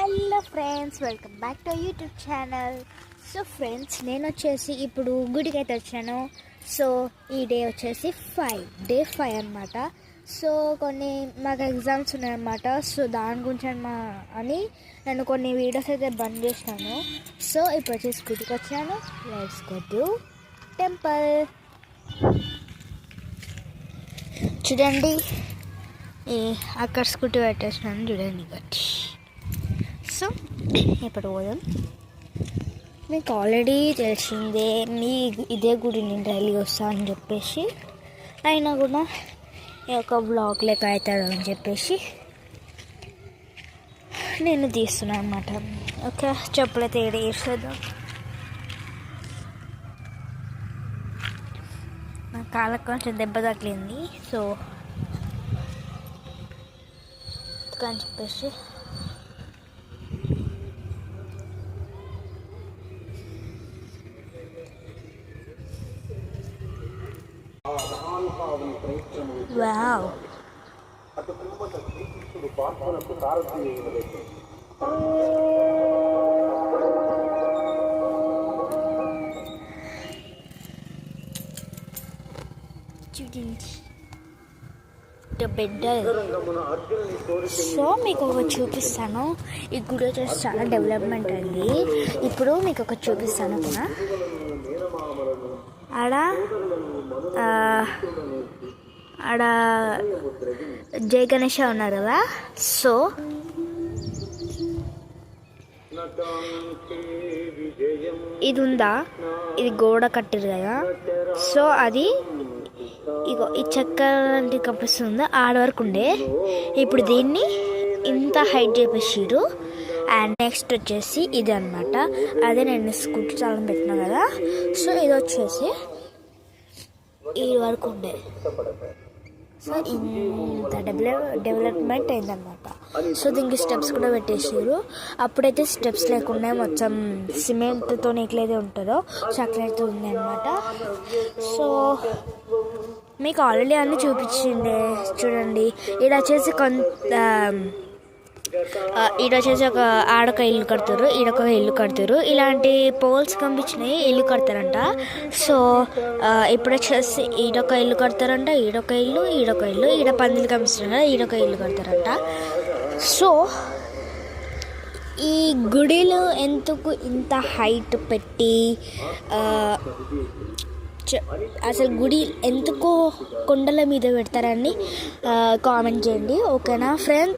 Hello friends, welcome back to YouTube channel. So friends, నేను వచ్చేసి ఇప్పుడు గుడికి అయితే వచ్చాను. సో ఈ డే వచ్చేసి డే 5 అనమాట. సో కొన్ని మాకు ఎగ్జామ్స్ ఉన్నాయన్నమాట. సో దాని గురించి అని నేను కొన్ని వీడియోస్ అయితే బంద్ చేసినాను. సో ఇప్పుడు వచ్చేసి గుడికి వచ్చాను. Let's go to temple. చూడండి, అక్కడ స్కూటీ పెట్టేసినాను చూడండి గట్టి. సో ఇప్పుడు పోదాం. మీకు ఆల్రెడీ తెలిసిందే, ఇదే గుడి నేను డైలీ వస్తా అని చెప్పేసి, అయినా కూడా ఈ యొక్క బ్లాగ్ లెక్క అవుతుంది అని చెప్పేసి నేను తీస్తున్నాను అనమాట. ఓకే, చెప్పులైతే వేసేద్దాం. నా కాళ్ళకు కొంచెం దెబ్బ తగిలింది. సో అని చెప్పేసి వావ్, చూడండి బిడ్డ. సో మీకు ఒక చూపిస్తాను. ఈ గుడి వచ్చేసి చాలా డెవలప్మెంట్ అండి. ఇప్పుడు మీకు ఒక చూపిస్తాను కదా. ఆడ జై గణేష ఉన్నారు కదా. సో ఇది ఉందా, ఇది గోడ కట్టారు కదా. సో అది ఇగో ఈ చెక్క లాంటి కనిపిస్తుందో ఆడ వరకు ఉండే. ఇప్పుడు దీన్ని ఇంత హైట్ చేపేసారు. అండ్ నెక్స్ట్ వచ్చేసి ఇది అనమాట. అదే నేను స్కూటీ చాలా పెట్టినా కదా. సో ఇది వచ్చేసి ఈ వరకు ఉండే. సో ఇంత డెవలప్మెంట్ అయిందనమాట. సో దీనికి స్టెప్స్ కూడా పెట్టేసారు. అప్పుడైతే స్టెప్స్ లేకుండా మొత్తం సిమెంట్తో ఎట్లయితే ఉంటుందో సో అట్లయితే ఉంది అనమాట. సో మీకు ఆల్రెడీ అన్నీ చూపించిండే. చూడండి, ఈడ వచ్చేసి ఒక ఆడొక ఇల్లు కడతారు, ఈడొక ఇల్లు కడతారు. ఇలాంటి పోల్స్ కనిపించినాయి, ఇల్లు కడతారంట. సో ఇప్పుడు వచ్చేసి ఈడొక ఇల్లు కడతారంట, ఈడొక ఇల్లు, ఈడ పందిలు కనిపిస్తున్నాయి, ఈడొక ఇల్లు కడతారంట. సో ఈ గుడిలో ఎందుకు ఇంత హైట్ పెట్టి, అసలు గుడి ఎందుకో కొండల మీద పెడతారని కామెంట్ చేయండి. ఓకేనా ఫ్రెండ్స్?